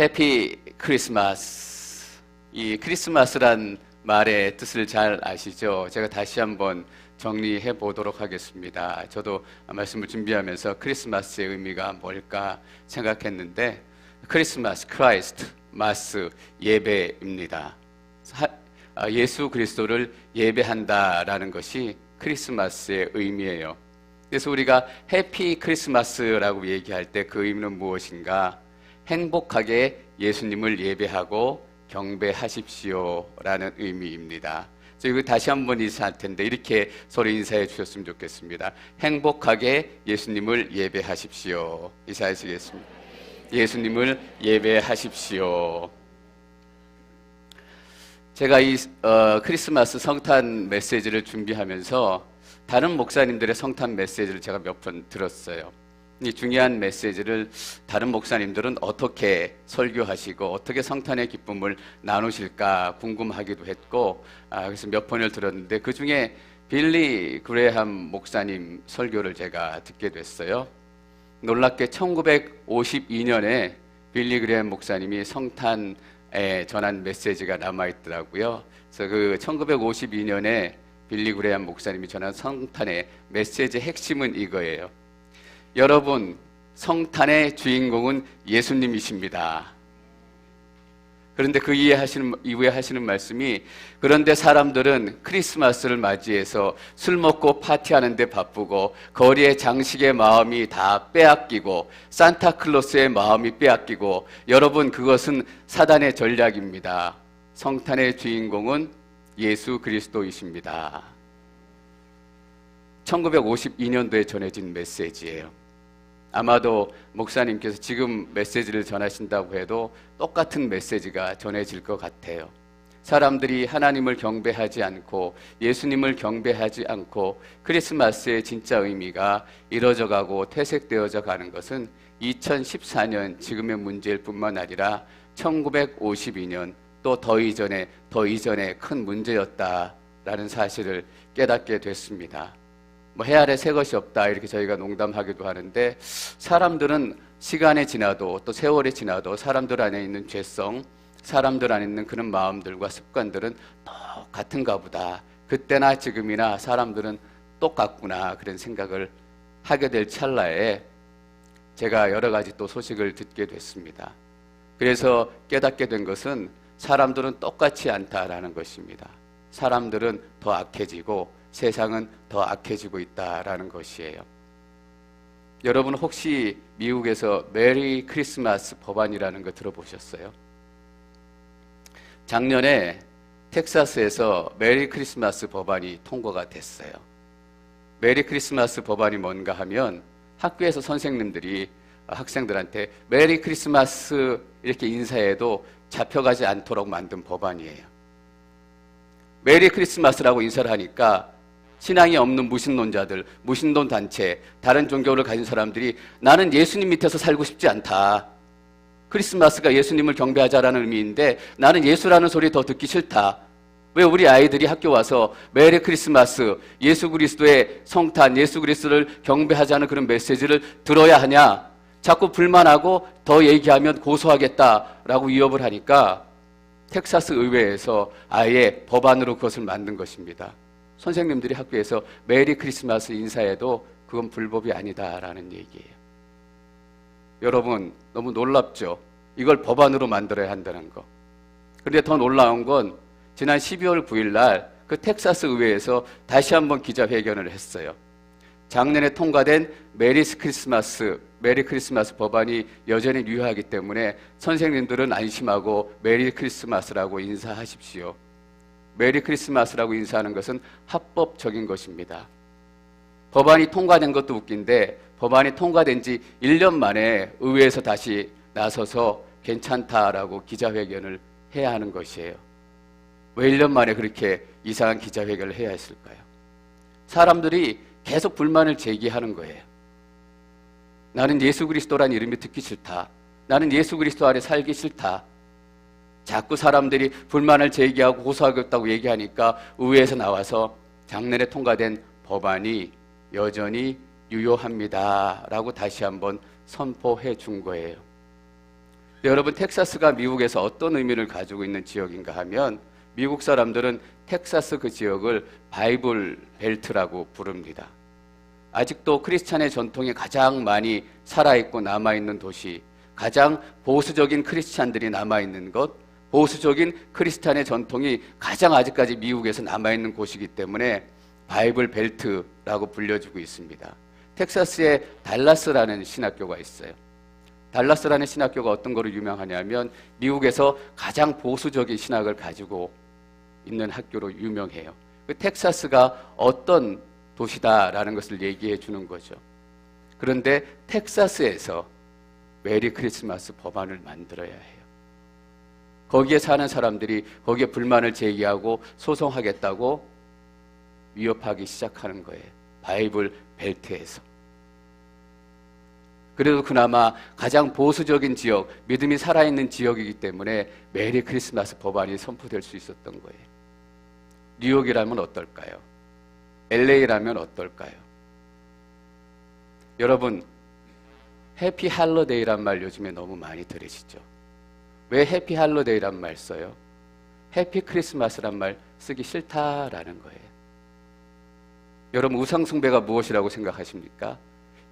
해피 크리스마스. 이 크리스마스란 말의 뜻을 잘 아시죠? 제가 다시 한번 정리해 보도록 하겠습니다. 저도 말씀을 준비하면서 크리스마스의 의미가 뭘까 생각했는데, 크리스마스, 크라이스트, 마스, 예배입니다. 예수 그리스도를 예배한다라는 것이 크리스마스의 의미예요. 그래서 우리가 해피 크리스마스라고 얘기할 때 그 의미는 무엇인가? 행복하게 예수님을 예배하고 경배하십시오라는 의미입니다. 저희 다시 한번 인사할 텐데 이렇게 서로 인사해 주셨으면 좋겠습니다. 행복하게 예수님을 예배하십시오. 인사하시겠습니다. 예수님을 예배하십시오. 제가 이 크리스마스 성탄 메시지를 준비하면서 다른 목사님들의 성탄 메시지를 제가 몇 번 들었어요. 이 중요한 메시지를 다른 목사님들은 어떻게 설교하시고 어떻게 성탄의 기쁨을 나누실까 궁금하기도 했고, 그래서 몇 번을 들었는데 그 중에 빌리 그레함 목사님 설교를 제가 듣게 됐어요. 놀랍게 1952년에 빌리 그레함 목사님이 성탄에 전한 메시지가 남아있더라고요. 그래서 그 1952년에 빌리 그레함 목사님이 전한 성탄의 메시지의 핵심은 이거예요. 여러분, 성탄의 주인공은 예수님이십니다. 그런데 그 이후에 하시는 말씀이, 그런데 사람들은 크리스마스를 맞이해서 술 먹고 파티하는 데 바쁘고 거리의 장식의 마음이 다 빼앗기고 산타클로스의 마음이 빼앗기고, 여러분, 그것은 사단의 전략입니다. 성탄의 주인공은 예수 그리스도이십니다. 1952년도에 전해진 메시지예요. 아마도 목사님께서 지금 메시지를 전하신다고 해도 똑같은 메시지가 전해질 것 같아요. 사람들이 하나님을 경배하지 않고 예수님을 경배하지 않고 크리스마스의 진짜 의미가 이루어져가고 퇴색되어져 가는 것은 2014년 지금의 문제일 뿐만 아니라 1952년 또 더 이전에 큰 문제였다라는 사실을 깨닫게 됐습니다. 해 아래 새 것이 없다 이렇게 저희가 농담하기도 하는데, 사람들은 시간이 지나도 또 세월이 지나도 사람들 안에 있는 죄성, 사람들 안에 있는 그런 마음들과 습관들은 똑같은가 보다. 그때나 지금이나 사람들은 똑같구나, 그런 생각을 하게 될 찰나에 제가 여러 가지 또 소식을 듣게 됐습니다. 그래서 깨닫게 된 것은 사람들은 똑같지 않다라는 것입니다. 사람들은 더 악해지고 세상은 더 악해지고 있다라는 것이에요. 여러분, 혹시 미국에서 메리 크리스마스 법안이라는 거 들어보셨어요? 작년에 텍사스에서 메리 크리스마스 법안이 통과가 됐어요. 메리 크리스마스 법안이 뭔가 하면 학교에서 선생님들이 학생들한테 메리 크리스마스 이렇게 인사해도 잡혀가지 않도록 만든 법안이에요. 메리 크리스마스라고 인사를 하니까 신앙이 없는 무신론자들, 무신론 단체, 다른 종교를 가진 사람들이 나는 예수님 밑에서 살고 싶지 않다. 크리스마스가 예수님을 경배하자라는 의미인데 나는 예수라는 소리 더 듣기 싫다. 왜 우리 아이들이 학교 와서 메리 크리스마스, 예수 그리스도의 성탄, 예수 그리스도를 경배하자는 그런 메시지를 들어야 하냐? 자꾸 불만하고 더 얘기하면 고소하겠다라고 위협을 하니까 텍사스 의회에서 아예 법안으로 그것을 만든 것입니다. 선생님들이 학교에서 메리 크리스마스 인사해도 그건 불법이 아니다라는 얘기예요. 여러분, 너무 놀랍죠? 이걸 법안으로 만들어야 한다는 거. 그런데 더 놀라운 건 지난 12월 9일 날 그 텍사스 의회에서 다시 한번 기자회견을 했어요. 작년에 통과된 메리 크리스마스 법안이 여전히 유효하기 때문에 선생님들은 안심하고 메리 크리스마스라고 인사하십시오. 메리 크리스마스라고 인사하는 것은 합법적인 것입니다. 법안이 통과된 것도 웃긴데 법안이 통과된 지 1년 만에 의회에서 다시 나서서 괜찮다라고 기자회견을 해야 하는 것이에요. 왜 1년 만에 그렇게 이상한 기자회견을 해야 했을까요? 사람들이 계속 불만을 제기하는 거예요. 나는 예수 그리스도란 이름이 듣기 싫다. 나는 예수 그리스도 아래 살기 싫다. 자꾸 사람들이 불만을 제기하고 고소하겠다고 얘기하니까 의회에서 나와서 작년에 통과된 법안이 여전히 유효합니다 라고 다시 한번 선포해 준 거예요. 여러분, 텍사스가 미국에서 어떤 의미를 가지고 있는 지역인가 하면 미국 사람들은 텍사스 그 지역을 바이블 벨트라고 부릅니다. 아직도 크리스찬의 전통이 가장 많이 살아있고 남아있는 도시, 가장 보수적인 크리스찬들이 남아있는 곳, 보수적인 크리스찬의 전통이 가장 아직까지 미국에서 남아있는 곳이기 때문에 바이블 벨트라고 불려지고 있습니다. 텍사스에 달라스라는 신학교가 있어요. 달라스라는 신학교가 어떤 거로 유명하냐면 미국에서 가장 보수적인 신학을 가지고 있는 학교로 유명해요. 그 텍사스가 어떤 도시다라는 것을 얘기해 주는 거죠. 그런데 텍사스에서 메리 크리스마스 법안을 만들어야 해요. 거기에 사는 사람들이 거기에 불만을 제기하고 소송하겠다고 위협하기 시작하는 거예요. 바이블 벨트에서. 그래도 그나마 가장 보수적인 지역, 믿음이 살아있는 지역이기 때문에 메리 크리스마스 법안이 선포될 수 있었던 거예요. 뉴욕이라면 어떨까요? LA라면 어떨까요? 여러분, 해피 할러데이란 말 요즘에 너무 많이 들으시죠? 왜 해피 할러데이란 말 써요? 해피 크리스마스란 말 쓰기 싫다라는 거예요. 여러분, 우상 숭배가 무엇이라고 생각하십니까?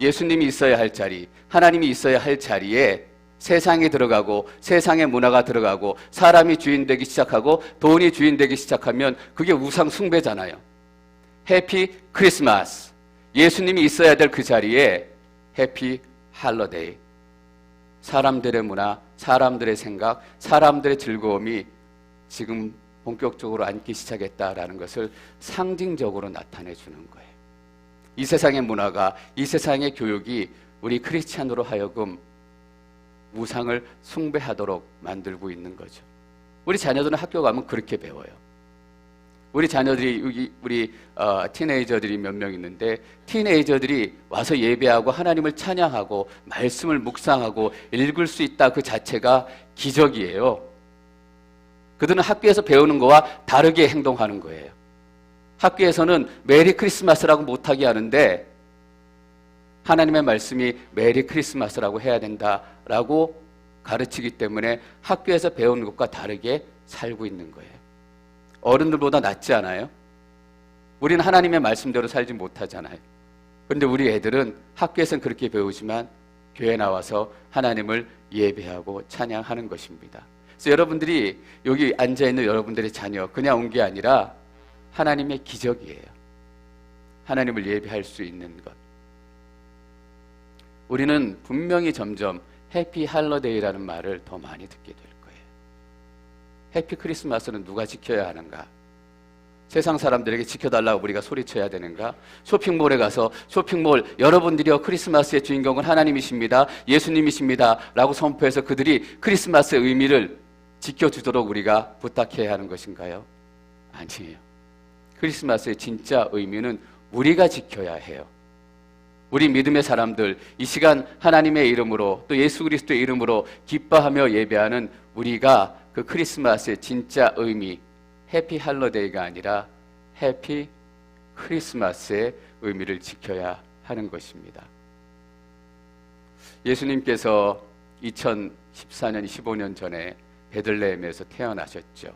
예수님이 있어야 할 자리, 하나님이 있어야 할 자리에 세상이 들어가고 세상의 문화가 들어가고 사람이 주인 되기 시작하고 돈이 주인 되기 시작하면 그게 우상 숭배잖아요. 해피 크리스마스, 예수님이 있어야 될 그 자리에 해피 할러데이, 사람들의 문화, 사람들의 생각, 사람들의 즐거움이 지금 본격적으로 앉기 시작했다라는 것을 상징적으로 나타내 주는 거예요. 이 세상의 문화가, 이 세상의 교육이 우리 크리스찬으로 하여금 우상을 숭배하도록 만들고 있는 거죠. 우리 자녀들은 학교 가면 그렇게 배워요. 우리 자녀들이, 우리 티네이저들이 몇 명 있는데 티네이저들이 와서 예배하고 하나님을 찬양하고 말씀을 묵상하고 읽을 수 있다, 그 자체가 기적이에요. 그들은 학교에서 배우는 거와 다르게 행동하는 거예요. 학교에서는 메리 크리스마스라고 못하게 하는데 하나님의 말씀이 메리 크리스마스라고 해야 된다라고 가르치기 때문에 학교에서 배우는 것과 다르게 살고 있는 거예요. 어른들보다 낫지 않아요? 우리는 하나님의 말씀대로 살지 못하잖아요. 그런데 우리 애들은 학교에서는 그렇게 배우지만 교회 나와서 하나님을 예배하고 찬양하는 것입니다. 그래서 여러분들이 여기 앉아있는 여러분들의 자녀 그냥 온 게 아니라 하나님의 기적이에요. 하나님을 예배할 수 있는 것. 우리는 분명히 점점 해피 할러데이라는 말을 더 많이 듣게 될 거예요. 해피 크리스마스는 누가 지켜야 하는가? 세상 사람들에게 지켜달라고 우리가 소리쳐야 되는가? 쇼핑몰에 가서 쇼핑몰 여러분들이요, 크리스마스의 주인공은 하나님이십니다, 예수님이십니다 라고 선포해서 그들이 크리스마스의 의미를 지켜주도록 우리가 부탁해야 하는 것인가요? 아니에요. 크리스마스의 진짜 의미는 우리가 지켜야 해요. 우리 믿음의 사람들, 이 시간 하나님의 이름으로 또 예수 그리스도의 이름으로 기뻐하며 예배하는 우리가 그 크리스마스의 진짜 의미, 해피 할러데이가 아니라 해피 크리스마스의 의미를 지켜야 하는 것입니다. 예수님께서 2014년, 25년 전에 베들레헴에서 태어나셨죠.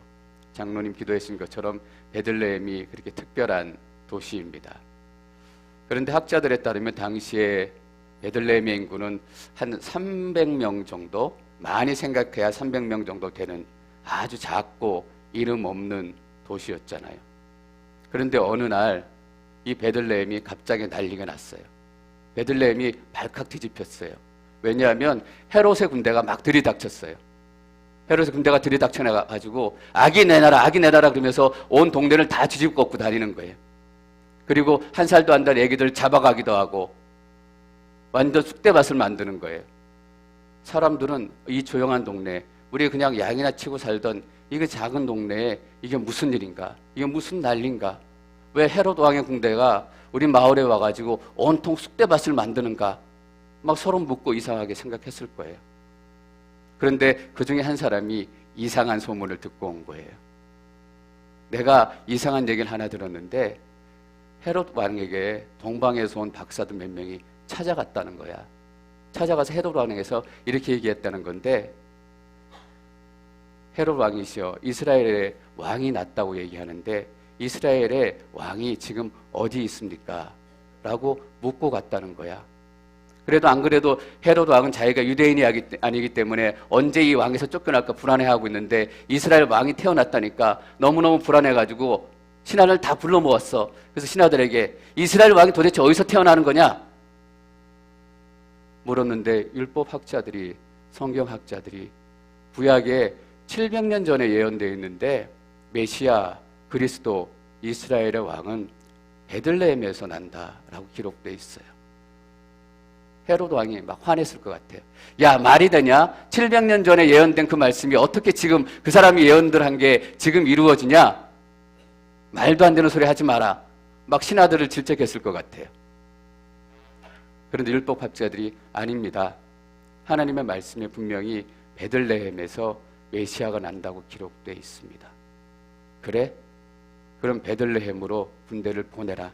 장로님 기도하신 것처럼 베들레헴이 그렇게 특별한 도시입니다. 그런데 학자들에 따르면 당시에 베들레헴의 인구는 한 300명 정도, 많이 생각해야 300명 정도 되는 아주 작고 이름 없는 도시였잖아요. 그런데 어느 날 이 베들레헴이 갑자기 난리가 났어요. 베들레헴이 발칵 뒤집혔어요. 왜냐하면 헤롯의 군대가 막 들이닥쳤어요. 헤롯의 군대가 들이닥쳐가지고 아기 내놔라, 아기 내놔라 그러면서 온 동네를 다 뒤집고 엎고 다니는 거예요. 그리고 한 살도 안 된 애기들 잡아가기도 하고 완전 쑥대밭을 만드는 거예요. 사람들은 이 조용한 동네, 우리 그냥 양이나 치고 살던 이게 작은 동네에 이게 무슨 일인가? 이게 무슨 난리인가? 왜 헤롯 왕의 군대가 우리 마을에 와가지고 온통 쑥대밭을 만드는가? 막 서로 묻고 이상하게 생각했을 거예요. 그런데 그 중에 한 사람이 이상한 소문을 듣고 온 거예요. 내가 이상한 얘기를 하나 들었는데 헤롯 왕에게 동방에서 온 박사들 몇 명이 찾아갔다는 거야. 찾아가서 헤롯 왕에게서 이렇게 얘기했다는 건데 헤롯 왕이시여 이스라엘의 왕이 났다고 얘기하는데 이스라엘의 왕이 지금 어디 있습니까? 라고 묻고 갔다는 거야. 그래도 안 그래도 헤롯 왕은 자기가 유대인이 아니기 때문에 언제 이 왕에서 쫓겨날까 불안해하고 있는데 이스라엘 왕이 태어났다니까 너무너무 불안해가지고 신하를 다 불러 모았어. 그래서 신하들에게 이스라엘 왕이 도대체 어디서 태어나는 거냐? 물었는데 율법학자들이, 성경학자들이 구약에 700년 전에 예언되어 있는데 메시아 그리스도 이스라엘의 왕은 베들레헴에서 난다라고 기록되어 있어요. 헤롯 왕이 막 화냈을 것 같아요. 야, 말이 되냐? 700년 전에 예언된 그 말씀이 어떻게 지금 그 사람이 예언들한 게 지금 이루어지냐? 말도 안 되는 소리 하지 마라. 막 신하들을 질책했을 것 같아요. 그런데 율법학자들이 아닙니다. 하나님의 말씀에 분명히 베들레헴에서 메시아가 난다고 기록되어 있습니다. 그래? 그럼 베들레헴으로 군대를 보내라.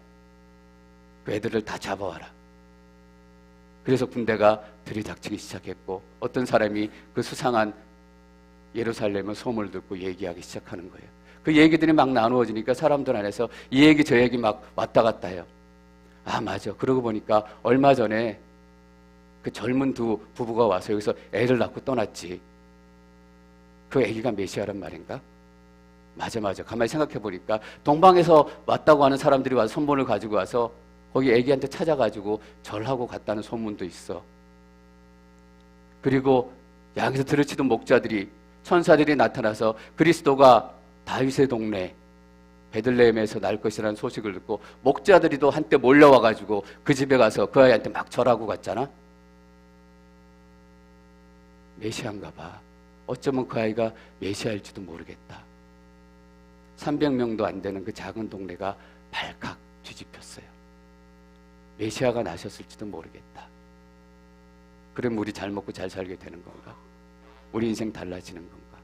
그 애들을 다 잡아와라. 그래서 군대가 들이닥치기 시작했고 어떤 사람이 그 수상한 예루살렘의 소문을 듣고 얘기하기 시작하는 거예요. 그 얘기들이 막 나누어지니까 사람들 안에서 이 얘기 저 얘기 막 왔다 갔다 해요. 아, 맞아. 그러고 보니까 얼마 전에 그 젊은 두 부부가 와서 여기서 애를 낳고 떠났지. 그 애기가 메시아란 말인가? 맞아. 가만히 생각해 보니까 동방에서 왔다고 하는 사람들이 와서 선본을 가지고 와서 거기 애기한테 찾아가지고 절하고 갔다는 소문도 있어. 그리고 양에서 들으치던 목자들이, 천사들이 나타나서 그리스도가 다윗의 동네 베들레헴에서 날 것이라는 소식을 듣고 목자들이도 한때 몰려와가지고 그 집에 가서 그 아이한테 막 절하고 갔잖아. 메시아인가 봐. 어쩌면 그 아이가 메시아일지도 모르겠다. 300명도 안 되는 그 작은 동네가 발칵 뒤집혔어요. 메시아가 나셨을지도 모르겠다. 그럼 우리 잘 먹고 잘 살게 되는 건가? 우리 인생 달라지는 건가?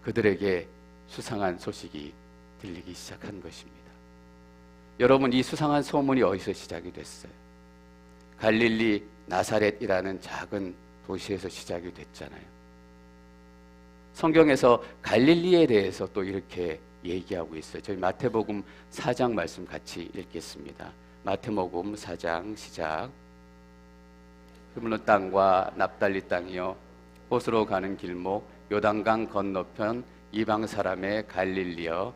그들에게 수상한 소식이 들리기 시작한 것입니다. 여러분, 이 수상한 소문이 어디서 시작이 됐어요? 갈릴리 나사렛이라는 작은 도시에서 시작이 됐잖아요. 성경에서 갈릴리에 대해서 또 이렇게 얘기하고 있어요. 저희 마태복음 4장 말씀 같이 읽겠습니다. 마태복음 4장 시작. 그물로 땅과 납달리 땅이요 곳으로 가는 길목 요단강 건너편 이방 사람의 갈릴리여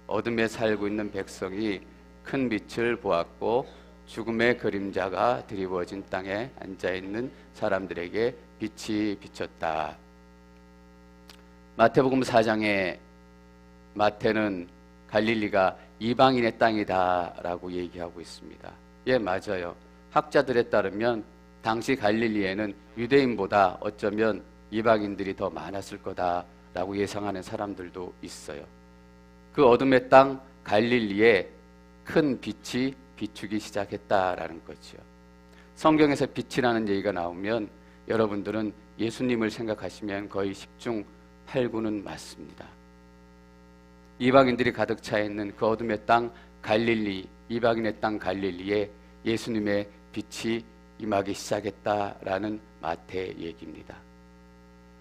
어둠에 살고 있는 백성이 큰 빛을 보았고 죽음의 그림자가 드리워진 땅에 앉아있는 사람들에게 빛이 비쳤다. 마태복음 4장에 마태는 갈릴리가 이방인의 땅이다라고 얘기하고 있습니다. 예, 맞아요. 학자들에 따르면 당시 갈릴리에는 유대인보다 어쩌면 이방인들이 더 많았을 거다라고 예상하는 사람들도 있어요. 그 어둠의 땅 갈릴리에 큰 빛이 비추기 시작했다라는 거죠. 성경에서 빛이라는 얘기가 나오면 여러분들은 예수님을 생각하시면 거의 10중 8구는 맞습니다. 이방인들이 가득 차 있는 그 어둠의 땅 갈릴리, 이방인의 땅 갈릴리에 예수님의 빛이 임하기 시작했다라는 마태의 얘기입니다.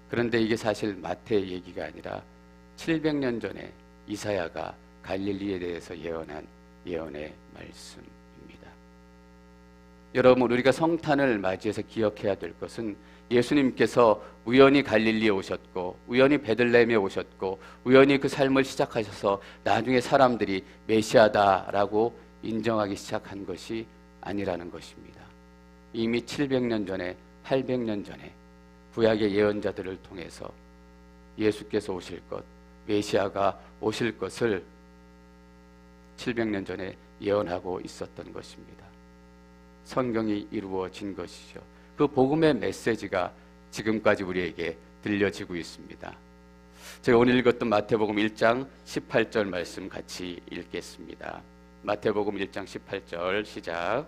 그런데 이게 사실 마태의 얘기가 아니라 700년 전에 이사야가 갈릴리에 대해서 예언한 예언의 말씀입니다. 여러분, 우리가 성탄을 맞이해서 기억해야 될 것은 예수님께서 우연히 갈릴리에 오셨고 우연히 베들레헴에 오셨고 우연히 그 삶을 시작하셔서 나중에 사람들이 메시아다라고 인정하기 시작한 것이 아니라는 것입니다. 이미 700년 전에 800년 전에 구약의 예언자들을 통해서 예수께서 오실 것, 메시아가 오실 것을 700년 전에 예언하고 있었던 것입니다. 성경이 이루어진 것이죠. 그 복음의 메시지가 지금까지 우리에게 들려지고 있습니다. 제가 오늘 읽었던 마태복음 1장 18절 말씀 같이 읽겠습니다. 마태복음 1장 18절 시작.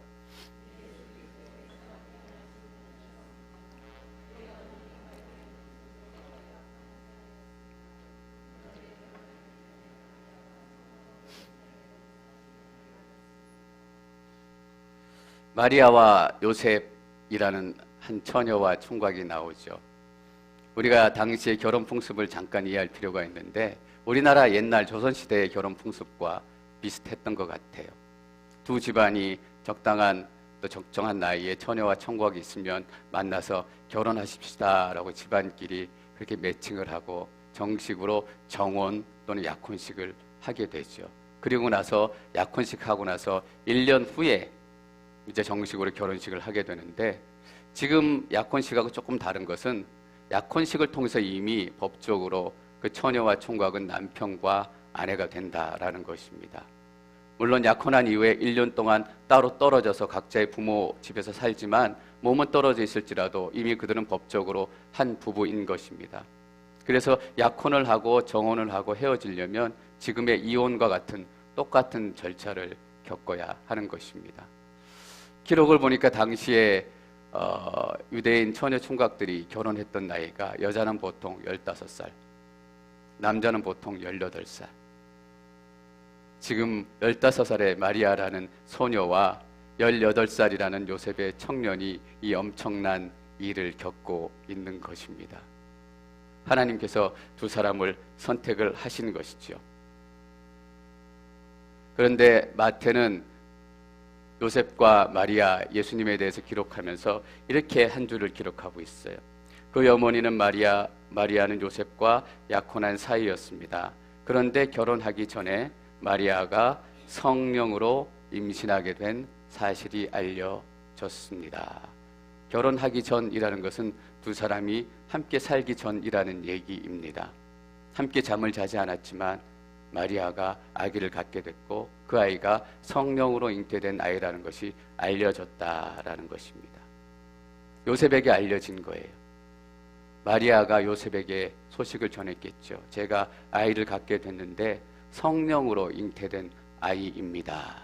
마리아와 요셉이라는 한 처녀와 총각이 나오죠. 우리가 당시의 결혼 풍습을 잠깐 이해할 필요가 있는데 우리나라 옛날 조선시대의 결혼 풍습과 비슷했던 것 같아요. 두 집안이 적당한 또 적정한 나이에 처녀와 청구하기 있으면 만나서 결혼하십시다라고 집안끼리 그렇게 매칭을 하고 정식으로 정혼 또는 약혼식을 하게 되죠. 그리고 나서 약혼식 하고 나서 1년 후에 이제 정식으로 결혼식을 하게 되는데 지금 약혼식하고 조금 다른 것은 약혼식을 통해서 이미 법적으로 그 처녀와 총각은 남편과 아내가 된다라는 것입니다. 물론 약혼한 이후에 1년 동안 따로 떨어져서 각자의 부모 집에서 살지만 몸은 떨어져 있을지라도 이미 그들은 법적으로 한 부부인 것입니다. 그래서 약혼을 하고 정혼을 하고 헤어지려면 지금의 이혼과 같은 똑같은 절차를 겪어야 하는 것입니다. 기록을 보니까 당시에 유대인 처녀 총각들이 결혼했던 나이가 여자는 보통 15살, 남자는 보통 18살. 지금 15살의 마리아라는 소녀와 18살이라는 요셉의 청년이 이 엄청난 일을 겪고 있는 것입니다. 하나님께서 두 사람을 선택을 하신 것이죠. 그런데 마태는 요셉과 마리아, 예수님에 대해서 기록하면서 이렇게 한 줄을 기록하고 있어요. 그 어머니는 마리아는 요셉과 약혼한 사이였습니다. 그런데 결혼하기 전에 마리아가 성령으로 임신하게 된 사실이 알려졌습니다. 결혼하기 전이라는 것은 두 사람이 함께 살기 전이라는 얘기입니다. 함께 잠을 자지 않았지만 마리아가 아기를 갖게 됐고 그 아이가 성령으로 잉태된 아이라는 것이 알려졌다라는 것입니다. 요셉에게 알려진 거예요. 마리아가 요셉에게 소식을 전했겠죠. 제가 아이를 갖게 됐는데 성령으로 잉태된 아이입니다.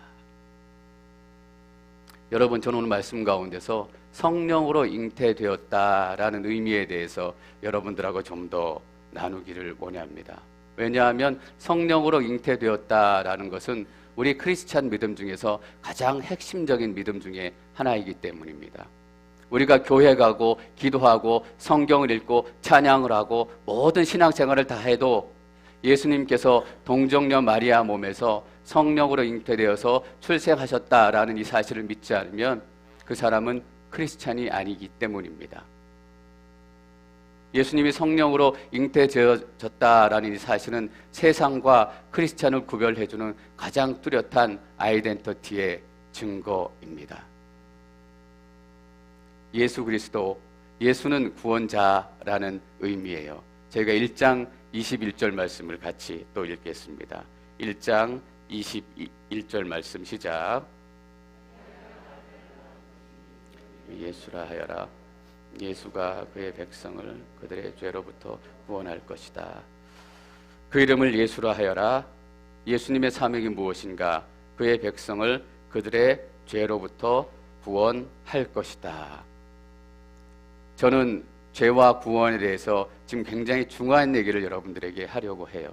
여러분, 저는 오늘 말씀 가운데서 성령으로 잉태되었다라는 의미에 대해서 여러분들하고 좀 더 나누기를 원합니다. 왜냐하면 성령으로 잉태되었다라는 것은 우리 크리스찬 믿음 중에서 가장 핵심적인 믿음 중에 하나이기 때문입니다. 우리가 교회 가고 기도하고 성경을 읽고 찬양을 하고 모든 신앙생활을 다 해도 예수님께서 동정녀 마리아 몸에서 성령으로 잉태되어서 출생하셨다라는 이 사실을 믿지 않으면 그 사람은 크리스찬이 아니기 때문입니다. 예수님이 성령으로 잉태되어졌다라는 이 사실은 세상과 크리스찬을 구별해주는 가장 뚜렷한 아이덴티티의 증거입니다. 예수 그리스도, 예수는 구원자라는 의미예요. 저희가 1장 21절 말씀을 같이 또 읽겠습니다. 1장 21절 말씀 시작. 예수라 하여라. 예수가 그의 백성을 그들의 죄로부터 구원할 것이다. 그 이름을 예수라 하여라. 예수님의 사명이 무엇인가? 그의 백성을 그들의 죄로부터 구원할 것이다. 저는 죄와 구원에 대해서 지금 굉장히 중요한 얘기를 여러분들에게 하려고 해요.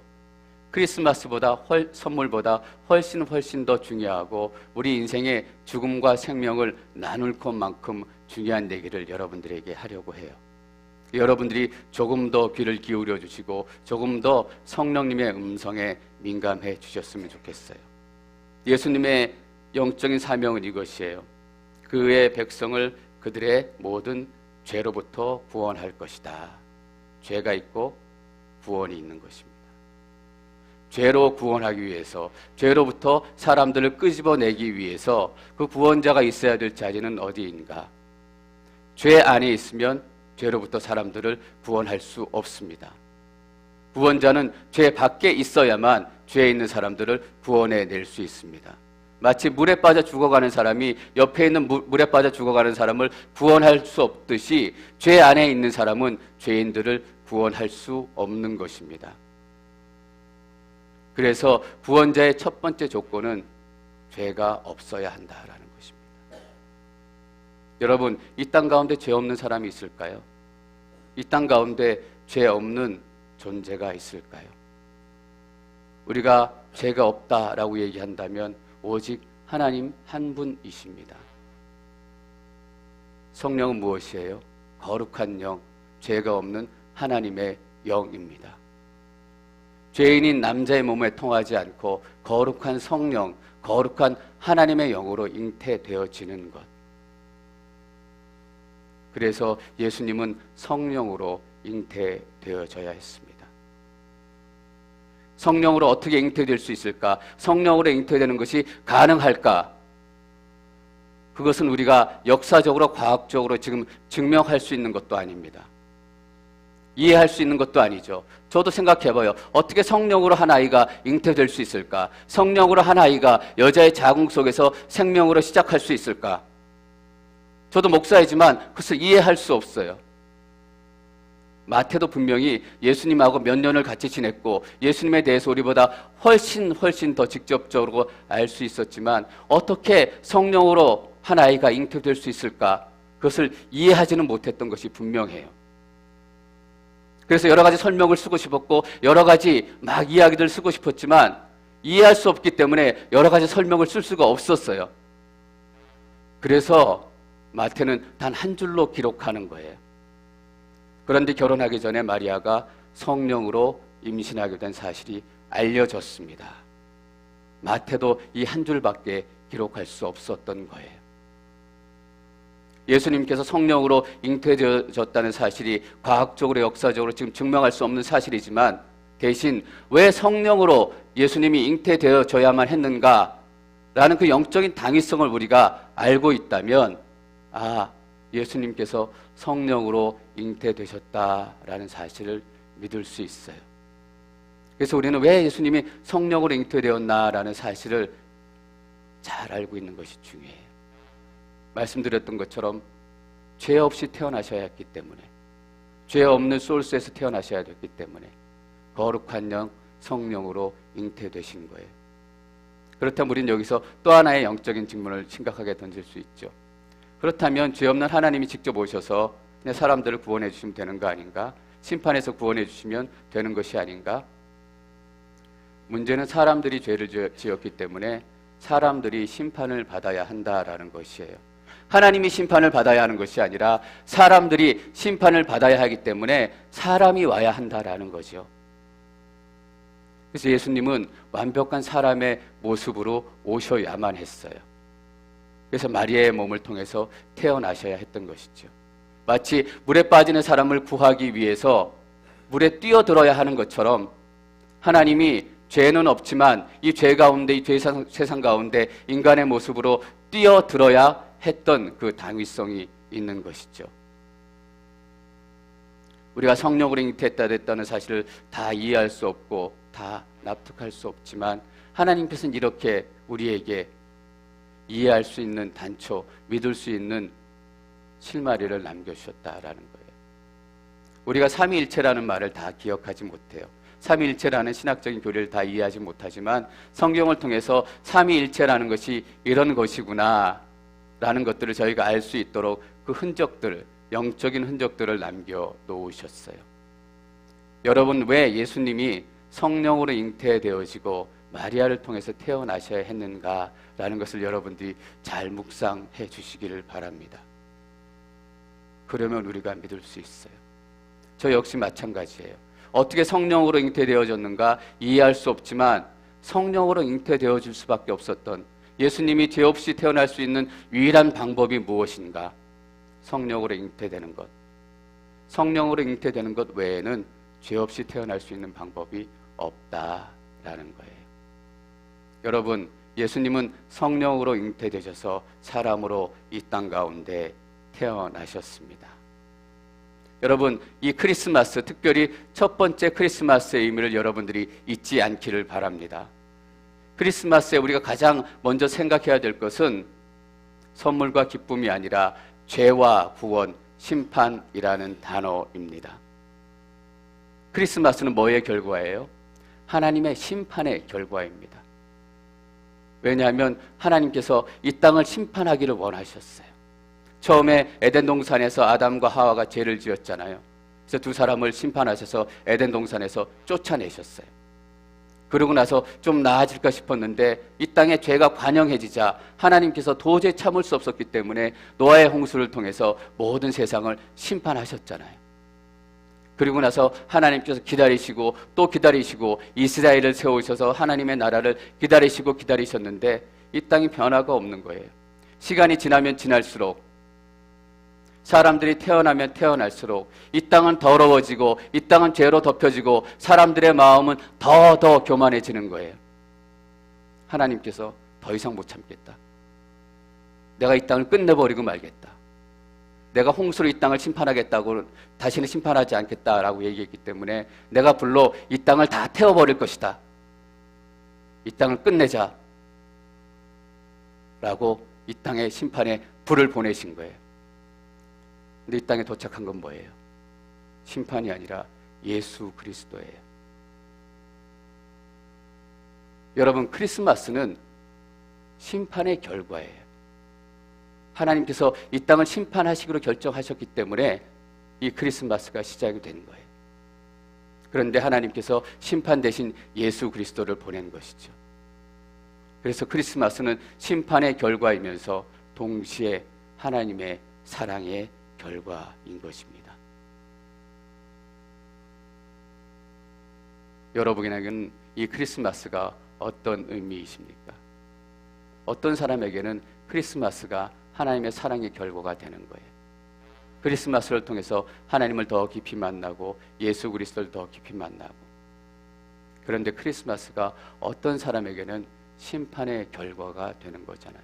크리스마스보다 선물보다 훨씬 더 중요하고 우리 인생의 죽음과 생명을 나눌 것만큼 중요한 얘기를 여러분들에게 하려고 해요. 여러분들이 조금 더 귀를 기울여 주시고 조금 더 성령님의 음성에 민감해 주셨으면 좋겠어요. 예수님의 영적인 사명은 이것이에요. 그의 백성을 그들의 모든 죄로부터 구원할 것이다. 죄가 있고 구원이 있는 것입니다. 죄로 구원하기 위해서, 죄로부터 사람들을 끄집어내기 위해서 그 구원자가 있어야 될 자리는 어디인가? 죄 안에 있으면 죄로부터 사람들을 구원할 수 없습니다. 구원자는 죄 밖에 있어야만 죄에 있는 사람들을 구원해낼 수 있습니다. 마치 물에 빠져 죽어가는 사람이 옆에 있는 물에 빠져 죽어가는 사람을 구원할 수 없듯이 죄 안에 있는 사람은 죄인들을 구원할 수 없는 것입니다. 그래서 구원자의 첫 번째 조건은 죄가 없어야 한다라는 것입니다. 여러분, 이 땅 가운데 죄 없는 사람이 있을까요? 이 땅 가운데 죄 없는 존재가 있을까요? 우리가 죄가 없다라고 얘기한다면 오직 하나님 한 분이십니다. 성령은 무엇이에요? 거룩한 영, 죄가 없는 하나님의 영입니다. 죄인인 남자의 몸에 통하지 않고 거룩한 성령, 거룩한 하나님의 영으로 잉태되어지는 것. 그래서 예수님은 성령으로 잉태되어져야 했습니다. 성령으로 어떻게 잉태될 수 있을까? 성령으로 잉태되는 것이 가능할까? 그것은 우리가 역사적으로, 과학적으로 지금 증명할 수 있는 것도 아닙니다. 이해할 수 있는 것도 아니죠. 저도 생각해봐요. 어떻게 성령으로 한 아이가 잉태될 수 있을까? 성령으로 한 아이가 여자의 자궁 속에서 생명으로 시작할 수 있을까? 저도 목사이지만 그것을 이해할 수 없어요. 마태도 분명히 예수님하고 몇 년을 같이 지냈고 예수님에 대해서 우리보다 훨씬 더 직접적으로 알 수 있었지만 어떻게 성령으로 한 아이가 잉태될 수 있을까? 그것을 이해하지는 못했던 것이 분명해요. 그래서 여러 가지 설명을 쓰고 싶었고 여러 가지 막 이야기들 쓰고 싶었지만 이해할 수 없기 때문에 여러 가지 설명을 쓸 수가 없었어요. 그래서 마태는 단 한 줄로 기록하는 거예요. 그런데 결혼하기 전에 마리아가 성령으로 임신하게 된 사실이 알려졌습니다. 마태도 이 한 줄밖에 기록할 수 없었던 거예요. 예수님께서 성령으로 잉태되어졌다는 사실이 과학적으로, 역사적으로 지금 증명할 수 없는 사실이지만 대신 왜 성령으로 예수님이 잉태되어져야만 했는가라는 그 영적인 당위성을 우리가 알고 있다면 예수님께서 성령으로 잉태되셨다라는 사실을 믿을 수 있어요. 그래서 우리는 왜 예수님이 성령으로 잉태되었나라는 사실을 잘 알고 있는 것이 중요해요. 말씀드렸던 것처럼 죄 없이 태어나셔야 했기 때문에, 죄 없는 소울스에서 태어나셔야 됐기 때문에 거룩한 영, 성령으로 잉태되신 거예요. 그렇다면 우리는 여기서 또 하나의 영적인 질문을 심각하게 던질 수 있죠. 그렇다면 죄 없는 하나님이 직접 오셔서 그냥 사람들을 구원해 주시면 되는 거 아닌가? 심판해서 구원해 주시면 되는 것이 아닌가? 문제는 사람들이 죄를 지었기 때문에 사람들이 심판을 받아야 한다라는 것이에요. 하나님이 심판을 받아야 하는 것이 아니라 사람들이 심판을 받아야 하기 때문에 사람이 와야 한다라는 거죠. 그래서 예수님은 완벽한 사람의 모습으로 오셔야만 했어요. 그래서 마리아의 몸을 통해서 태어나셔야 했던 것이죠. 마치 물에 빠지는 사람을 구하기 위해서 물에 뛰어들어야 하는 것처럼 하나님이 죄는 없지만 이 죄 가운데, 이 세상 가운데 인간의 모습으로 뛰어들어야 했던 그 당위성이 있는 것이죠. 우리가 성령으로 잉태했다는 사실을 다 이해할 수 없고 다 납득할 수 없지만 하나님께서는 이렇게 우리에게 이해할 수 있는 단초, 믿을 수 있는 실마리를 남겨주셨다라는 거예요. 우리가 삼위일체라는 말을 다 기억하지 못해요. 삼위일체라는 신학적인 교리를 다 이해하지 못하지만 성경을 통해서 삼위일체라는 것이 이런 것이구나 라는 것들을 저희가 알 수 있도록 그 흔적들, 영적인 흔적들을 남겨놓으셨어요. 여러분, 왜 예수님이 성령으로 잉태되어지고 마리아를 통해서 태어나셔야 했는가라는 것을 여러분들이 잘 묵상해 주시기를 바랍니다. 그러면 우리가 믿을 수 있어요. 저 역시 마찬가지예요. 어떻게 성령으로 잉태되어졌는가 이해할 수 없지만 성령으로 잉태되어질 수밖에 없었던 예수님이 죄 없이 태어날 수 있는 유일한 방법이 무엇인가? 성령으로 잉태되는 것. 성령으로 잉태되는 것 외에는 죄 없이 태어날 수 있는 방법이 없다라는 거예요. 여러분, 예수님은 성령으로 잉태되셔서 사람으로 이 땅 가운데 태어나셨습니다. 여러분, 이 크리스마스, 특별히 첫 번째 크리스마스의 의미를 여러분들이 잊지 않기를 바랍니다. 크리스마스에 우리가 가장 먼저 생각해야 될 것은 선물과 기쁨이 아니라 죄와 구원, 심판이라는 단어입니다. 크리스마스는 뭐의 결과예요? 하나님의 심판의 결과입니다. 왜냐하면 하나님께서 이 땅을 심판하기를 원하셨어요. 처음에 에덴 동산에서 아담과 하와가 죄를 지었잖아요. 그래서 두 사람을 심판하셔서 에덴 동산에서 쫓아내셨어요. 그러고 나서 좀 나아질까 싶었는데 이 땅에 죄가 관영해지자 하나님께서 도저히 참을 수 없었기 때문에 노아의 홍수를 통해서 모든 세상을 심판하셨잖아요. 그리고 나서 하나님께서 기다리시고 또 기다리시고 이스라엘을 세우셔서 하나님의 나라를 기다리시고 기다리셨는데 이 땅이 변화가 없는 거예요. 시간이 지나면 지날수록, 사람들이 태어나면 태어날수록 이 땅은 더러워지고 이 땅은 죄로 덮여지고 사람들의 마음은 더 교만해지는 거예요. 하나님께서 더 이상 못 참겠다. 내가 이 땅을 끝내버리고 말겠다. 내가 홍수로 이 땅을 심판하겠다고, 다시는 심판하지 않겠다라고 얘기했기 때문에 내가 불로 이 땅을 다 태워버릴 것이다. 이 땅을 끝내자 라고 이 땅에 심판의 불을 보내신 거예요. 근데 이 땅에 도착한 건 뭐예요? 심판이 아니라 예수 그리스도예요. 여러분, 크리스마스는 심판의 결과예요. 하나님께서 이 땅을 심판하시기로 결정하셨기 때문에 이 크리스마스가 시작이 된 거예요. 그런데 하나님께서 심판 대신 예수 그리스도를 보낸 것이죠. 그래서 크리스마스는 심판의 결과이면서 동시에 하나님의 사랑의 결과인 것입니다. 여러분에게는 이 크리스마스가 어떤 의미이십니까? 어떤 사람에게는 크리스마스가 하나님의 사랑의 결과가 되는 거예요. 크리스마스를 통해서 하나님을 더 깊이 만나고 예수 그리스도를 더 깊이 만나고. 그런데 크리스마스가 어떤 사람에게는 심판의 결과가 되는 거잖아요.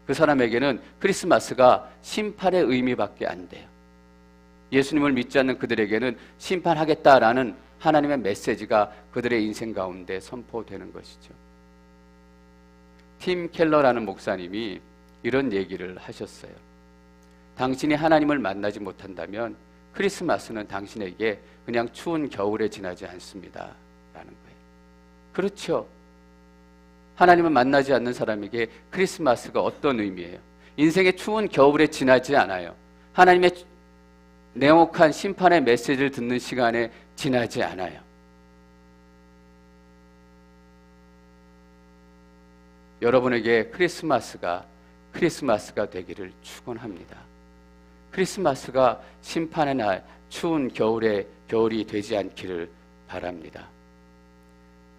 그 사람에게는 크리스마스가 심판의 의미밖에 안 돼요. 예수님을 믿지 않는 그들에게는 심판하겠다라는 하나님의 메시지가 그들의 인생 가운데 선포되는 것이죠. 팀 켈러라는 목사님이 이런 얘기를 하셨어요. 당신이 하나님을 만나지 못한다면 크리스마스는 당신에게 그냥 추운 겨울에 지나지 않습니다 라는 거예요. 그렇죠. 하나님을 만나지 않는 사람에게 크리스마스가 어떤 의미예요? 인생의 추운 겨울에 지나지 않아요. 하나님의 냉혹한 심판의 메시지를 듣는 시간에 지나지 않아요. 여러분에게 크리스마스가 되기를 축원합니다. 크리스마스가 심판의 날, 추운 겨울이 되지 않기를 바랍니다.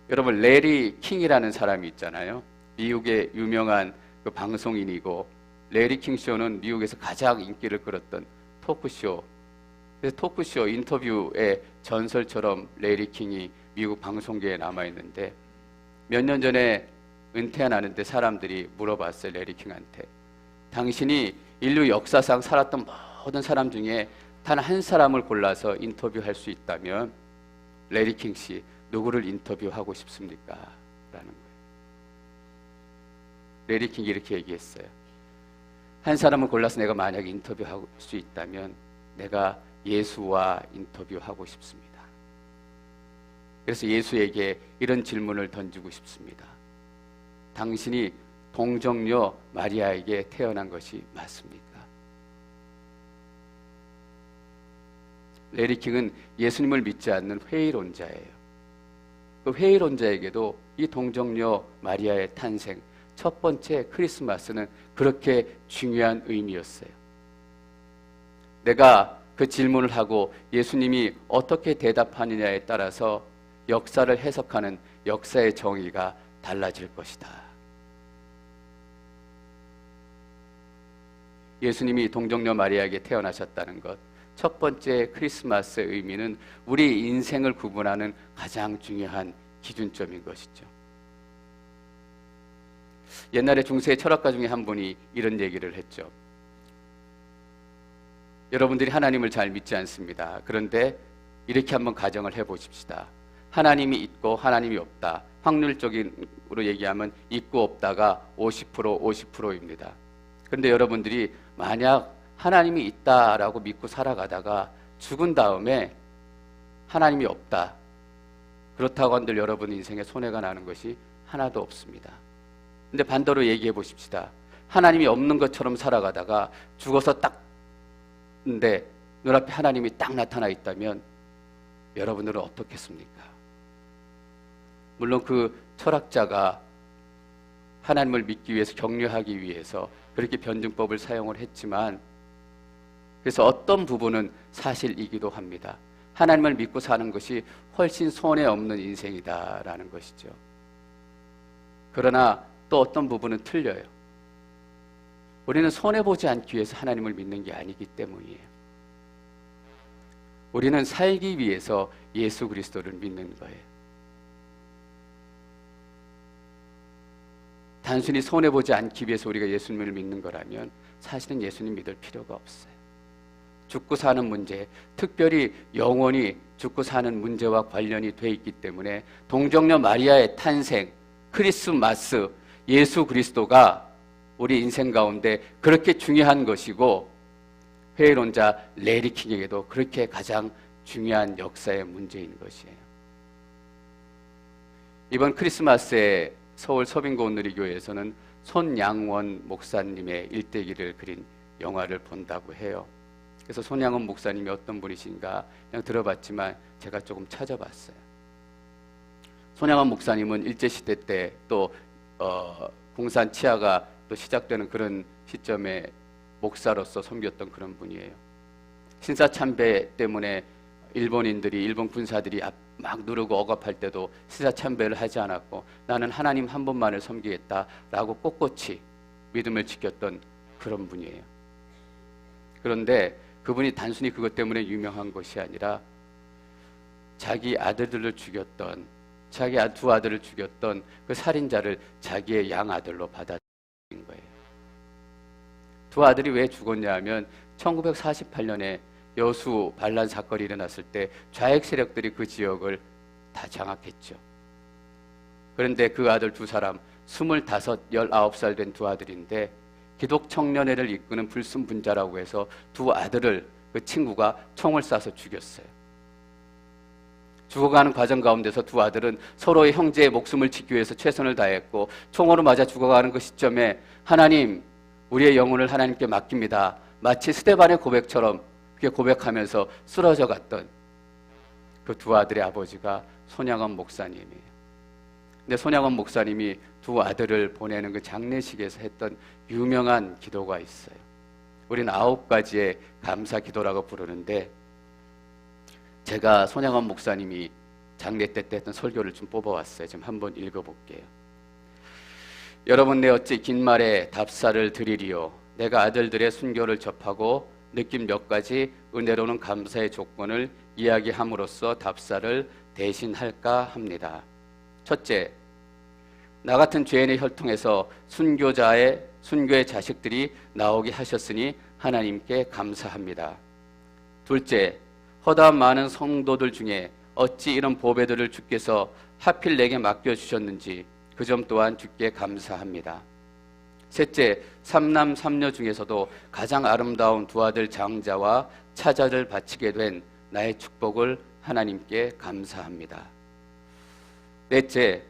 여러분, 레리 킹이라는 사람이 있잖아요. 미국의 유명한 그 방송인이고, 레리 킹 쇼는 미국에서 가장 인기를 끌었던 토크쇼. 그래서 토크쇼 인터뷰의 전설처럼 레리 킹이 미국 방송계에 남아있는데, 몇 년 전에 은퇴하는데 사람들이 물어봤어요. 레리 킹한테. 당신이 인류 역사상 살았던 모든 사람 중에 단 한 사람을 골라서 인터뷰할 수 있다면 레리 킹 씨 누구를 인터뷰하고 싶습니까? 라는 거예요. 레리 킹이 이렇게 얘기했어요. 한 사람을 골라서 내가 만약에 인터뷰할 수 있다면 내가 예수와 인터뷰하고 싶습니다. 그래서 예수에게 이런 질문을 던지고 싶습니다. 당신이 동정녀 마리아에게 태어난 것이 맞습니까? 레리 킹은 예수님을 믿지 않는 회의론자예요. 그 회의론자에게도 이 동정녀 마리아의 탄생, 첫 번째 크리스마스는 그렇게 중요한 의미였어요. 내가 그 질문을 하고 예수님이 어떻게 대답하느냐에 따라서 역사를 해석하는 역사의 정의가 달라질 것이다. 예수님이 동정녀 마리아에게 태어나셨다는 것, 첫 번째 크리스마스의 의미는 우리 인생을 구분하는 가장 중요한 기준점인 것이죠. 옛날에 중세 철학가 중에 한 분이 이런 얘기를 했죠. 여러분들이 하나님을 잘 믿지 않습니다. 그런데 이렇게 한번 가정을 해보십시다. 하나님이 있고 하나님이 없다. 확률적으로 얘기하면 있고 없다가 50%입니다. 그런데 여러분들이 만약 하나님이 있다라고 믿고 살아가다가 죽은 다음에 하나님이 없다. 그렇다고 한들 여러분 인생에 손해가 나는 것이 하나도 없습니다. 근데 반대로 얘기해 보십시다. 하나님이 없는 것처럼 살아가다가 죽어서 딱 근데 눈앞에 하나님이 딱 나타나 있다면 여러분들은 어떻겠습니까? 물론 그 철학자가 하나님을 믿기 위해서 격려하기 위해서 그렇게 변증법을 사용을 했지만 그래서 어떤 부분은 사실이기도 합니다. 하나님을 믿고 사는 것이 훨씬 손해 없는 인생이다라는 것이죠. 그러나 또 어떤 부분은 틀려요. 우리는 손해보지 않기 위해서 하나님을 믿는 게 아니기 때문이에요. 우리는 살기 위해서 예수 그리스도를 믿는 거예요. 단순히 손해보지 않기 위해서 우리가 예수님을 믿는 거라면 사실은 예수님 믿을 필요가 없어요. 죽고 사는 문제, 특별히 영원히 죽고 사는 문제와 관련이 돼 있기 때문에 동정녀 마리아의 탄생, 크리스마스, 예수 그리스도가 우리 인생 가운데 그렇게 중요한 것이고 회의론자 레리 킹에게도 그렇게 가장 중요한 역사의 문제인 것이에요. 이번 크리스마스에 서울 서빙고 온누리교회에서는 손양원 목사님의 일대기를 그린 영화를 본다고 해요. 그래서 손양원 목사님이 어떤 분이신가 그냥 들어봤지만 제가 조금 찾아봤어요. 손양원 목사님은 일제시대 때 또 공산 치하가 또 시작되는 그런 시점에 목사로서 섬겼던 그런 분이에요. 신사참배 때문에 일본 군사들이 막 누르고 억압할 때도 신사참배를 하지 않았고 나는 하나님 한 분만을 섬기겠다라고 꼿꼿이 믿음을 지켰던 그런 분이에요. 그런데 그분이 단순히 그것 때문에 유명한 것이 아니라 자기 아들들을 죽였던 자기 두 아들을 죽였던 그 살인자를 자기의 양아들로 받아들인 거예요. 두 아들이 왜 죽었냐 하면 1948년에 여수 반란 사건이 일어났을 때 좌익 세력들이 그 지역을 다 장악했죠. 그런데 그 아들 두 사람 25, 19살 된 두 아들인데 기독청년회를 이끄는 불순분자라고 해서 두 아들을 그 친구가 총을 쏴서 죽였어요. 죽어가는 과정 가운데서 두 아들은 서로의 형제의 목숨을 지키기 위해서 최선을 다했고 총으로 맞아 죽어가는 그 시점에 하나님, 우리의 영혼을 하나님께 맡깁니다. 마치 스데반의 고백처럼 그게 고백하면서 쓰러져 갔던 그 두 아들의 아버지가 손양원 목사님이에요. 근데 손양원 목사님이 두 아들을 보내는 그 장례식에서 했던 유명한 기도가 있어요. 우리는 9가지의 감사 기도라고 부르는데 제가 손양원 목사님이 장례 때 했던 설교를 좀 뽑아왔어요. 좀 한번 읽어볼게요. 여러분, 내 어찌 긴 말에 답사를 드리리요. 내가 아들들의 순교를 접하고 느낀 몇 가지 은혜로는 감사의 조건을 이야기함으로써 답사를 대신할까 합니다. 첫째, 나 같은 죄인의 혈통에서 순교의 자식들이 나오게 하셨으니 하나님께 감사합니다. 둘째, 허다한 많은 성도들 중에 어찌 이런 보배들을 주께서 하필 내게 맡겨주셨는지 그 점 또한 주께 감사합니다. 셋째, 삼남 삼녀 중에서도 가장 아름다운 두 아들 장자와 차자를 바치게 된 나의 축복을 하나님께 감사합니다. 넷째,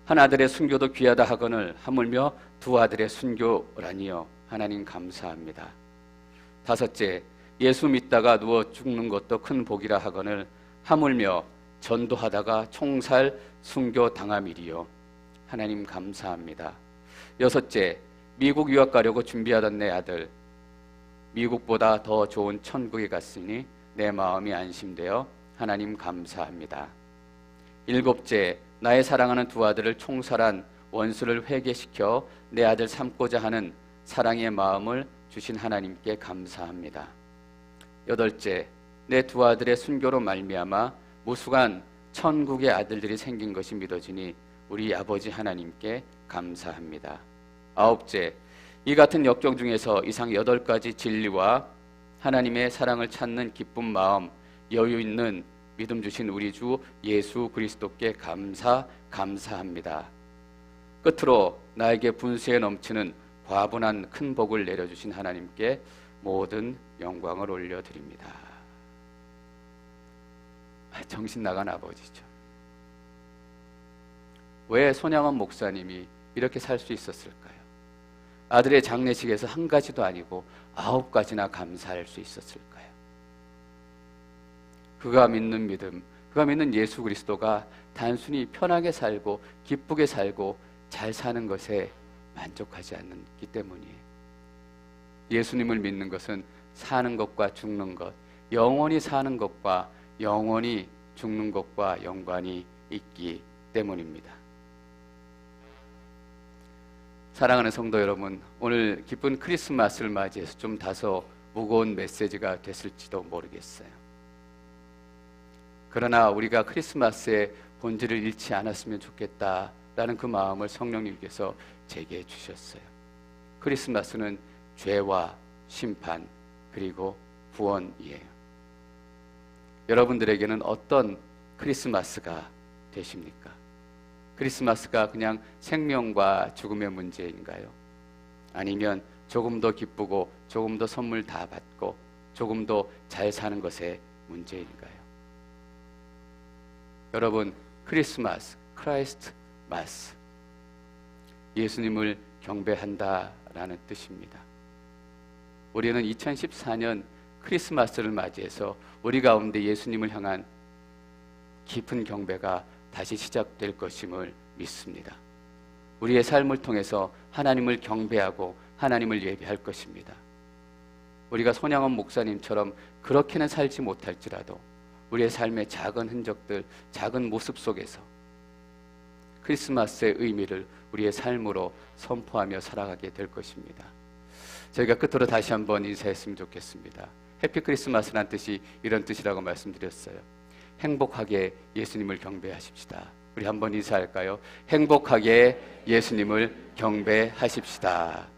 한 아들의 순교도 귀하다 하거늘 하물며 두 아들의 순교라니요. 하나님 감사합니다. 다섯째, 예수 믿다가 누워 죽는 것도 큰 복이라 하거늘 하물며 전도하다가 총살 순교 당함이리요. 하나님 감사합니다. 여섯째, 미국 유학 가려고 준비하던 내 아들 미국보다 더 좋은 천국에 갔으니 내 마음이 안심되어 하나님 감사합니다. 일곱째, 나의 사랑하는 두 아들을 총살한 원수를 회개시켜 내 아들 삼고자 하는 사랑의 마음을 주신 하나님께 감사합니다. 여덟째, 내 두 아들의 순교로 말미암아 무수한 천국의 아들들이 생긴 것이 믿어지니 우리 아버지 하나님께 감사합니다. 아홉째, 이 같은 역경 중에서 이상 8가지 진리와 하나님의 사랑을 찾는 기쁜 마음, 여유 있는 믿음 주신 우리 주 예수 그리스도께 감사합니다. 끝으로 나에게 분수에 넘치는 과분한 큰 복을 내려주신 하나님께 모든 영광을 올려드립니다. 정신 나간 아버지죠. 왜 손양원 목사님이 이렇게 살 수 있었을까요? 아들의 장례식에서 한 가지도 아니고 9가지나 감사할 수 있었을까요? 그가 믿는 믿음, 그가 믿는 예수 그리스도가 단순히 편하게 살고 기쁘게 살고 잘 사는 것에 만족하지 않기 때문이에요. 예수님을 믿는 것은 사는 것과 죽는 것, 영원히 사는 것과 영원히 죽는 것과 연관이 있기 때문입니다. 사랑하는 성도 여러분, 오늘 기쁜 크리스마스를 맞이해서 좀 다소 무거운 메시지가 됐을지도 모르겠어요. 그러나 우리가 크리스마스의 본질을 잃지 않았으면 좋겠다라는 그 마음을 성령님께서 제게 주셨어요. 크리스마스는 죄와 심판 그리고 구원이에요. 여러분들에게는 어떤 크리스마스가 되십니까? 크리스마스가 그냥 생명과 죽음의 문제인가요? 아니면 조금 더 기쁘고 조금 더 선물 다 받고 조금 더 잘 사는 것의 문제인가요? 여러분, 크리스마스, 크라이스트 마스, 예수님을 경배한다라는 뜻입니다. 우리는 2014년 크리스마스를 맞이해서 우리 가운데 예수님을 향한 깊은 경배가 다시 시작될 것임을 믿습니다. 우리의 삶을 통해서 하나님을 경배하고 하나님을 예배할 것입니다. 우리가 손양원 목사님처럼 그렇게는 살지 못할지라도 우리의 삶의 작은 흔적들, 작은 모습 속에서 크리스마스의 의미를 우리의 삶으로 선포하며 살아가게 될 것입니다. 저희가 끝으로 다시 한번 인사했으면 좋겠습니다. 해피 크리스마스란 뜻이 이런 뜻이라고 말씀드렸어요. 행복하게 예수님을 경배하십시다. 우리 한번 인사할까요? 행복하게 예수님을 경배하십시다.